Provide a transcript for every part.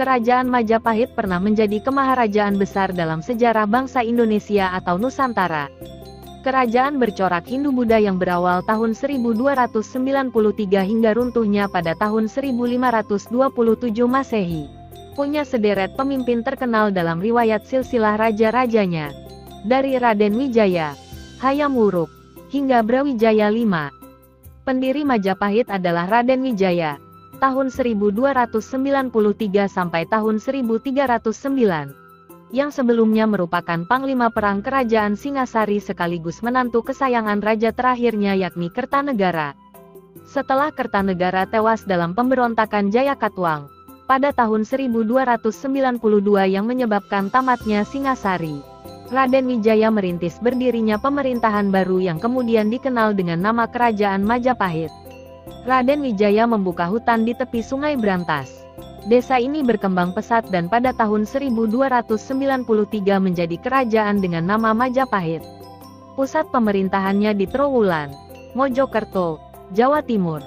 Kerajaan Majapahit pernah menjadi kemaharajaan besar dalam sejarah bangsa Indonesia atau Nusantara. Kerajaan bercorak Hindu-Buddha yang berawal tahun 1293 hingga runtuhnya pada tahun 1527 Masehi, punya sederet pemimpin terkenal dalam riwayat silsilah raja-rajanya. Dari Raden Wijaya, Hayam Wuruk, hingga Brawijaya V. Pendiri Majapahit adalah Raden Wijaya, tahun 1293 sampai tahun 1309. Yang sebelumnya merupakan panglima perang kerajaan Singasari sekaligus menantu kesayangan raja terakhirnya yakni Kertanegara. Setelah Kertanegara tewas dalam pemberontakan Jayakatwang pada tahun 1292 yang menyebabkan tamatnya Singasari, Raden Wijaya merintis berdirinya pemerintahan baru yang kemudian dikenal dengan nama Kerajaan Majapahit. Raden Wijaya membuka hutan di tepi Sungai Brantas. Desa ini berkembang pesat dan pada tahun 1293 menjadi kerajaan dengan nama Majapahit. Pusat pemerintahannya di Trowulan, Mojokerto, Jawa Timur.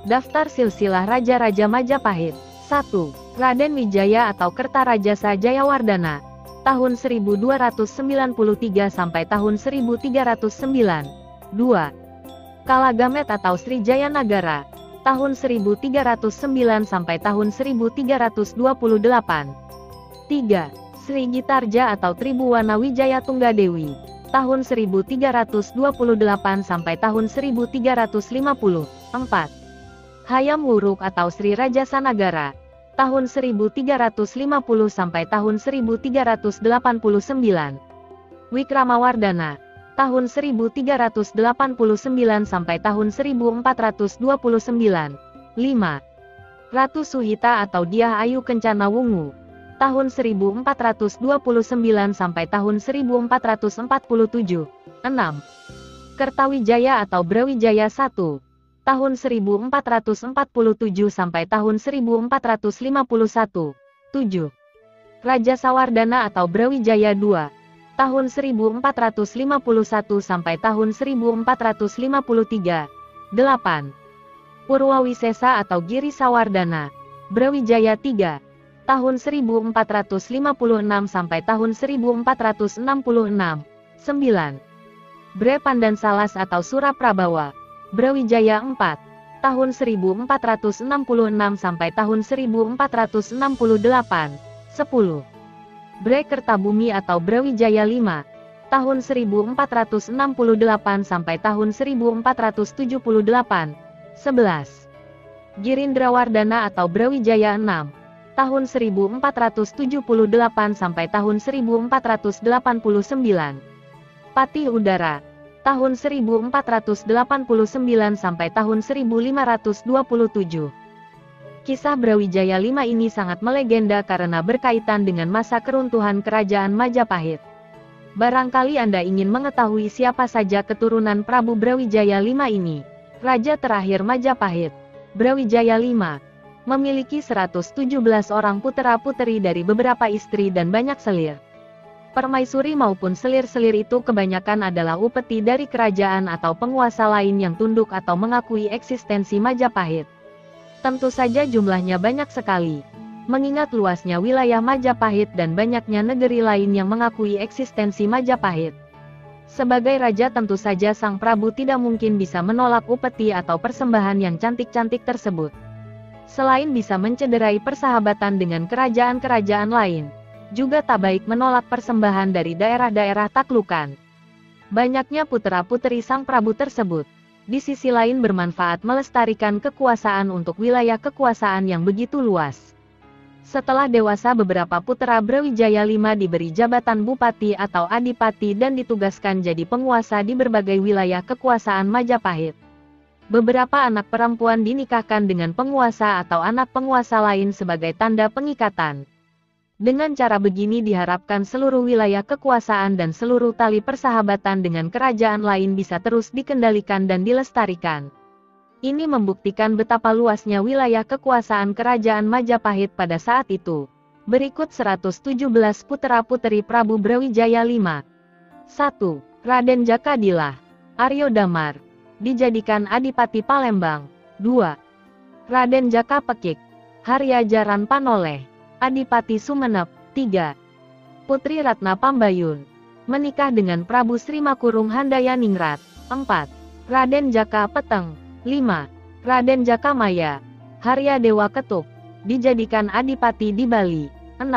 Daftar silsilah Raja-Raja Majapahit. 1. Raden Wijaya atau Kertarajasa Jayawardana, tahun 1293 sampai tahun 1309. 2. Kalagamet atau Srijaya Nagara, tahun 1309 sampai tahun 1328. 3. Sri Gitarja atau Tribuwana Wijaya Tunggadewi, tahun 1328 sampai tahun 1350. 4. Hayam Wuruk atau Sri Rajasa Nagara, tahun 1350 sampai tahun 1389. Wikramawardana, tahun 1389 sampai tahun 1429. 5. Ratu Suhita atau Dyah Ayu Kencana Wungu, tahun 1429 sampai tahun 1447. 6. Kertawijaya atau Brawijaya I, tahun 1447 sampai tahun 1451. 7. Raja Sawardana atau Brawijaya II, tahun 1451 sampai tahun 1453. 8. Purwawisesa atau Giri Sawardana, Brawijaya III, tahun 1456 sampai tahun 1466. 9. Bre Pandansalas atau Suraprabawa, Brawijaya IV, tahun 1466 sampai tahun 1468. 10. Bre Kertabumi atau Brawijaya V, tahun 1468 sampai tahun 1478. 11. Girindrawardana atau Brawijaya VI, tahun 1478 sampai tahun 1489. Patih Udara, tahun 1489 sampai tahun 1527. Kisah Brawijaya V ini sangat melegenda karena berkaitan dengan masa keruntuhan kerajaan Majapahit. Barangkali Anda ingin mengetahui siapa saja keturunan Prabu Brawijaya V ini. Raja terakhir Majapahit, Brawijaya V, memiliki 117 orang putera-puteri dari beberapa istri dan banyak selir. Permaisuri maupun selir-selir itu kebanyakan adalah upeti dari kerajaan atau penguasa lain yang tunduk atau mengakui eksistensi Majapahit. Tentu saja jumlahnya banyak sekali, mengingat luasnya wilayah Majapahit dan banyaknya negeri lain yang mengakui eksistensi Majapahit. Sebagai raja tentu saja Sang Prabu tidak mungkin bisa menolak upeti atau persembahan yang cantik-cantik tersebut. Selain bisa mencederai persahabatan dengan kerajaan-kerajaan lain, juga tak baik menolak persembahan dari daerah-daerah taklukan. Banyaknya putera-puteri Sang Prabu tersebut, di sisi lain bermanfaat melestarikan kekuasaan untuk wilayah kekuasaan yang begitu luas. Setelah dewasa beberapa putera Brawijaya V diberi jabatan bupati atau adipati dan ditugaskan jadi penguasa di berbagai wilayah kekuasaan Majapahit. Beberapa anak perempuan dinikahkan dengan penguasa atau anak penguasa lain sebagai tanda pengikatan. Dengan cara begini diharapkan seluruh wilayah kekuasaan dan seluruh tali persahabatan dengan kerajaan lain bisa terus dikendalikan dan dilestarikan. Ini membuktikan betapa luasnya wilayah kekuasaan kerajaan Majapahit pada saat itu. Berikut 117 putera-puteri Prabu Brawijaya V. 1. Raden Jakadilah, Aryo Damar, dijadikan Adipati Palembang. 2. Raden Jakapekik, Haryajaran Panoleh, Adipati Sumenep. 3. Putri Ratna Pambayun. Menikah dengan Prabu Srimakurung Handayaningrat. 4. Raden Jaka Peteng. 5. Raden Jaka Maya. Harya Dewa Ketuk. Dijadikan adipati di Bali. 6.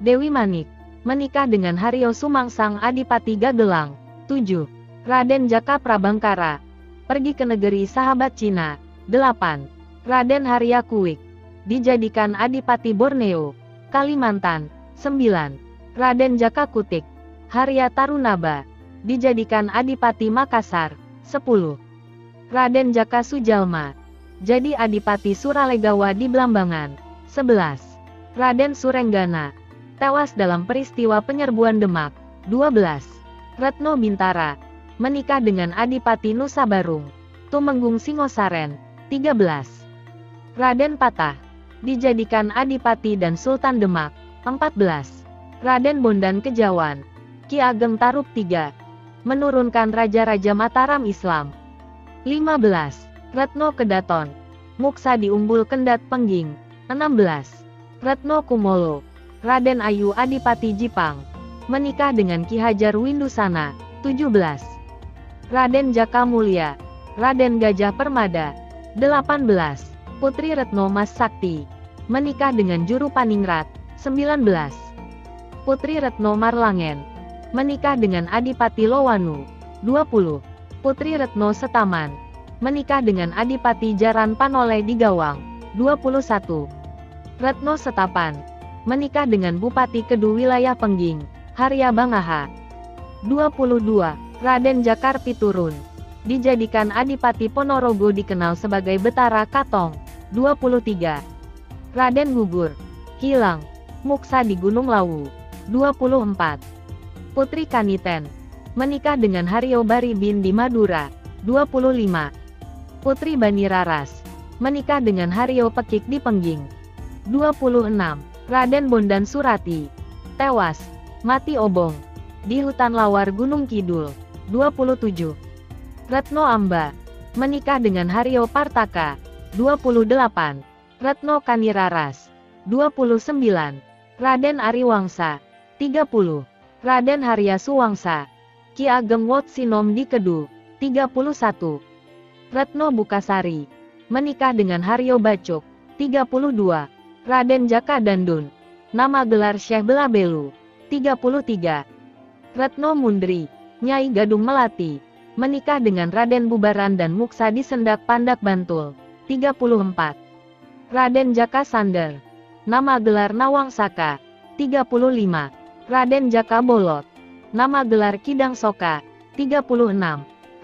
Dewi Manik. Menikah dengan Haryo Sumangsang Adipati Gagelang. 7. Raden Jaka Prabangkara. Pergi ke negeri sahabat Cina. 8. Raden Harya Kuik. Dijadikan Adipati Borneo, Kalimantan. 9. Raden Jaka Kutik. Harya Tarunaba. Dijadikan Adipati Makassar. 10. Raden Jaka Sujalma. Jadi Adipati Suralegawa di Blambangan. 11. Raden Surenggana. Tewas dalam peristiwa penyerbuan Demak. 12. Retno Bintara. Menikah dengan Adipati Nusa Barung, Tumenggung Singosaren. 13. Raden Patah. Dijadikan Adipati dan Sultan Demak. 14. Raden Bondan Kejawan. Ki Ageng Tarup III. Menurunkan Raja-Raja Mataram Islam. 15. Retno Kedaton. Muksa di Umbul Kendat Pengging. 16. Retno Kumolo. Raden Ayu Adipati Jipang. Menikah dengan Ki Hajar Windusana. 17. Raden Jaka Mulia. Raden Gajah Permada. 18. Putri Retno Mas Sakti. Menikah dengan Juru Paningrat. 19. Putri Retno Marlangen. Menikah dengan Adipati Lowanu. 20. Putri Retno Setaman. Menikah dengan Adipati Jaran Panole di Gawang. 21. Retno Setapan. Menikah dengan Bupati Kedu Wilayah Pengging, Harya Bangaha. 22. Raden Jakar Piturun. Dijadikan Adipati Ponorogo, dikenal sebagai Betara Katong. 23. Raden Gugur. Hilang. Muksa di Gunung Lawu. 24. Putri Kaniten. Menikah dengan Haryo Baribin di Madura. 25. Putri Bani Raras. Menikah dengan Haryo Pekik di Pengging. 26. Raden Bondan Surati. Tewas. Mati obong. Di hutan Lawar Gunung Kidul. 27. Retno Amba. Menikah dengan Haryo Partaka. 28. Retno Kaniraras. 29. Raden Ariwangsa. 30. Raden Harya Suwangsa. Ki Ageng Wotsinom di Kedu. 31. Retno Bukasari. Menikah dengan Haryo Bacuk. 32. Raden Jaka Dandun. Nama gelar Syekh Belabelu. 33. Retno Mundri. Nyai Gadung Melati. Menikah dengan Raden Bubaran dan Muksa di Sendak Pandak Bantul. 34. Raden Jaka Sander. Nama gelar Nawang Saka. 35. Raden Jaka Bolot. Nama gelar Kidang Soka. 36.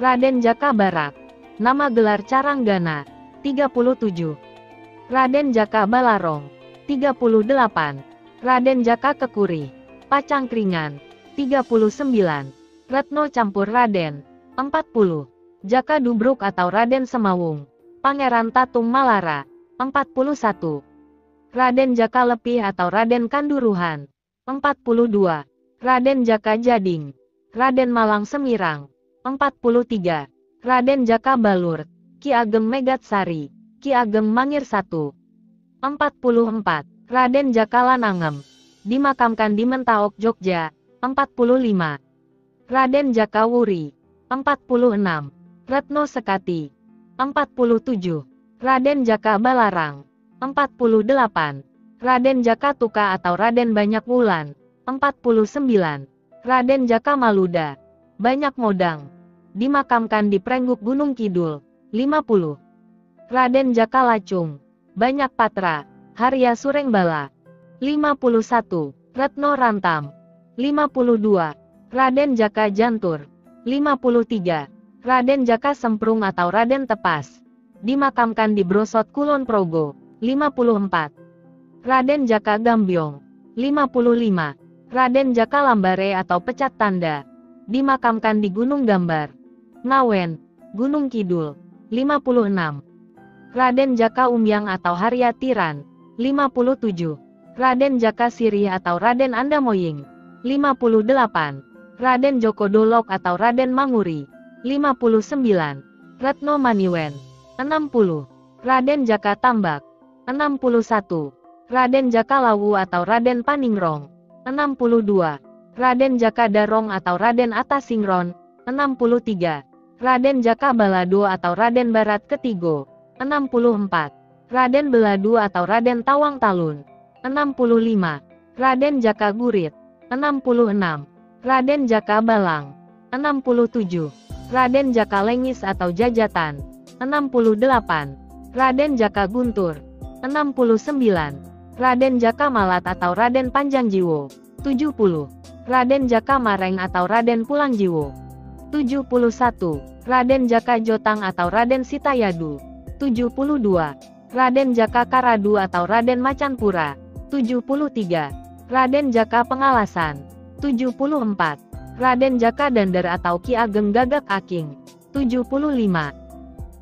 Raden Jaka Barak. Nama gelar Caranggana. 37. Raden Jaka Balarong. 38. Raden Jaka Kekuri. Pacangkringan. 39. Retno Campur Raden. 40. Jaka Dubruk atau Raden Semawung. Pangeran Tatung Malara. 41. Raden Jaka Lepih atau Raden Kanduruhan. 42. Raden Jaka Jading. Raden Malang Semirang. 43. Raden Jaka Balur. Ki Ageng Megatsari. Ki Ageng Mangir I. 44. Raden Jaka Lanangem. Dimakamkan di Mentaok, Jogja. 45. Raden Jaka Wuri. 46. Retno Sekati. 47. Raden Jaka Balarang. 48. Raden Jaka Tuka atau Raden Banyak Wulan. 49. Raden Jaka Maluda. Banyak Modang. Dimakamkan di Prengguk Gunung Kidul. 50. Raden Jaka Lacung. Banyak Patra. Harya Surengbala. 51. Retno Rantam. 52. Raden Jaka Jantur. 53. Raden Jaka Semprung atau Raden Tepas. Dimakamkan di Brosot Kulon Progo. 54. Raden Jaka Gambyong. 55. Raden Jaka Lambare atau Pecat Tanda. Dimakamkan di Gunung Gambar, Ngawen, Gunung Kidul. 56. Raden Jaka Umyang atau Harya Tiran. 57. Raden Jaka Sirih atau Raden Andamoying. 58. Raden Joko Dolok atau Raden Manguri. 59. Retno Maniwen. 60. Raden Jaka Tambak. 61. Raden Jaka Lawu atau Raden Paningrong. 62. Raden Jaka Darong atau Raden Atasingron. 63. Raden Jaka Balado atau Raden Barat Ketigo. 64. Raden Beladu atau Raden Tawang Talun. 65. Raden Jaka Gurit. 66. Raden Jaka Balang. 67. Raden Jaka Lengis atau Jajatan. 68. Raden Jaka Guntur. 69. Raden Jaka Malat atau Raden Panjangjiwo. 70. Raden Jaka Mareng atau Raden Pulangjiwo. 71. Raden Jaka Jotang atau Raden Sitayadu. 72. Raden Jaka Karadu atau Raden Macanpura. 73. Raden Jaka Pengalasan. 74. Raden Jaka Dander atau Ki Ageng Gagak Aking. 75.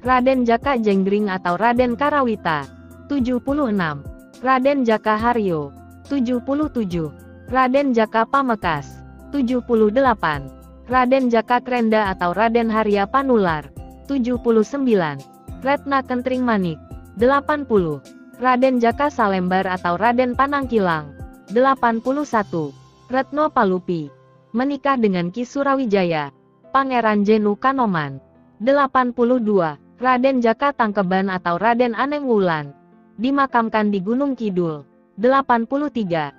Raden Jaka Jenggring atau Raden Karawita. 76. Raden Jaka Haryo. 77. Raden Jaka Pamekas. 78. Raden Jaka Krenda atau Raden Harya Panular. 79. Retna Kentring Manik. 80. Raden Jaka Salembar atau Raden Panangkilang. 81. Retno Palupi. Menikah dengan Ki Surawijaya. Pangeran Jenu Kanoman. 82. Raden Jaka Tangkeban atau Raden Aneng Wulan. Dimakamkan di Gunung Kidul. 83.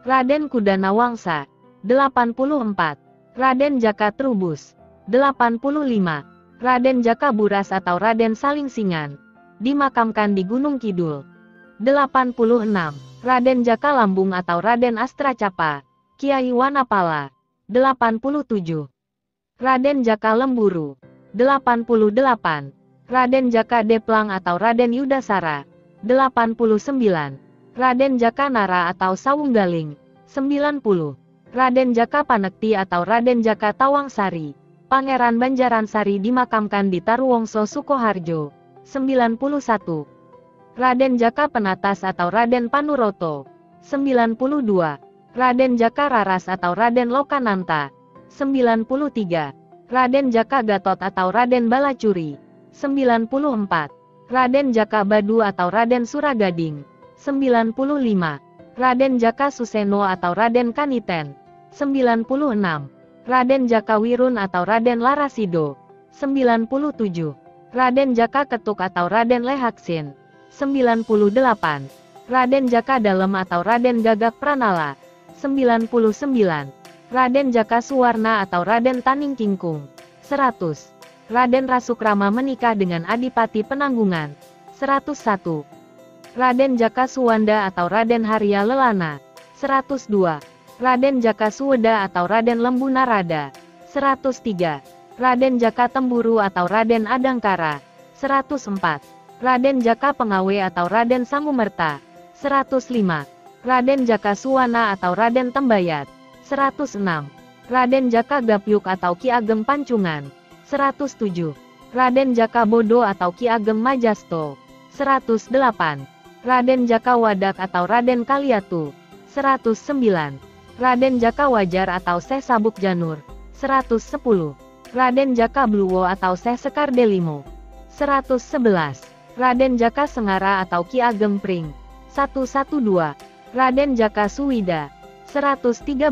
Raden Kudana Wangsa. 84. Raden Jaka Trubus. 85. Raden Jaka Buras atau Raden Salingsingan. Dimakamkan di Gunung Kidul. 86. Raden Jaka Lambung atau Raden Astracapa. Kiai Wanapala. 87. Raden Jaka Lemburu. 88. Raden Jaka Deplang atau Raden Yudasara. 89. Raden Jaka Nara atau Sawunggaling. 90. Raden Jaka Panekti atau Raden Jaka Tawangsari. Pangeran Banjaransari dimakamkan di Taruwongso Sukoharjo. 91. Raden Jaka Penatas atau Raden Panuroto. 92. Raden Jaka Raras atau Raden Lokananta. 93. Raden Jaka Gatot atau Raden Balacuri. 94. Raden Jaka Badu atau Raden Suragading. 95. Raden Jaka Suseno atau Raden Kaniten. 96. Raden Jaka Wirun atau Raden Larasido. 97. Raden Jaka Ketuk atau Raden Lehaksin. 98. Raden Jaka Dalem atau Raden Gagak Pranala. 99. Raden Jaka Suwarna atau Raden Taning Kingkung. 100. Raden Rasukrama menikah dengan Adipati Penanggungan. 101. Raden Jaka Suwanda atau Raden Harya Lelana. 102. Raden Jaka Suweda atau Raden Lembu Narada. 103. Raden Jaka Temburu atau Raden Adangkara. 104. Raden Jaka Pengawe atau Raden Sangumerta. 105. Raden Jaka Suwana atau Raden Tembayat. 106. Raden Jaka Gapyuk atau Ki Ageng Pancungan. 107. Raden Jaka Bodo atau Ki Ageng Majasto. 108. Raden Jaka Wadak atau Raden Kaliatu. 109. Raden Jaka Wajar atau Syekh Sabuk Janur. 110. Raden Jaka Bluwo atau Syekh Sekar Delimo. 111. Raden Jaka Sengara atau Ki Ageng Pring. 112. Raden Jaka Suwida. 113.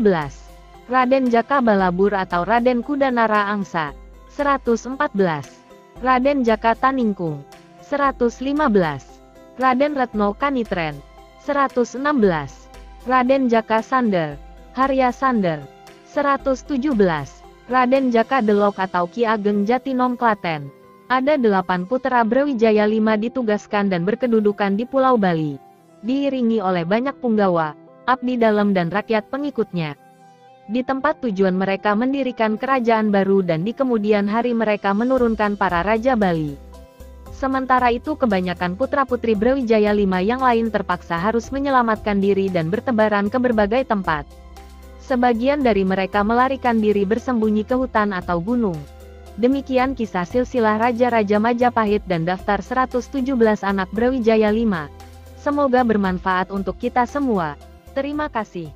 Raden Jaka Balabur atau Raden Kudanara Angsa. 114. Raden Jaka Taningkung. 115. Raden Retno Kanitren. 116. Raden Jaka Sander. Harya Sander. 117. Raden Jaka Delok atau Ki Ageng Jatinom Klaten. Ada 8 putra Brawijaya V ditugaskan dan berkedudukan di Pulau Bali. Diiringi oleh banyak punggawa, abdi dalam dan rakyat pengikutnya. Di tempat tujuan mereka mendirikan kerajaan baru dan di kemudian hari mereka menurunkan para Raja Bali. Sementara itu kebanyakan putra-putri Brawijaya V yang lain terpaksa harus menyelamatkan diri dan bertebaran ke berbagai tempat. Sebagian dari mereka melarikan diri bersembunyi ke hutan atau gunung. Demikian kisah silsilah Raja-Raja Majapahit dan daftar 117 anak Brawijaya V. Semoga bermanfaat untuk kita semua. Terima kasih.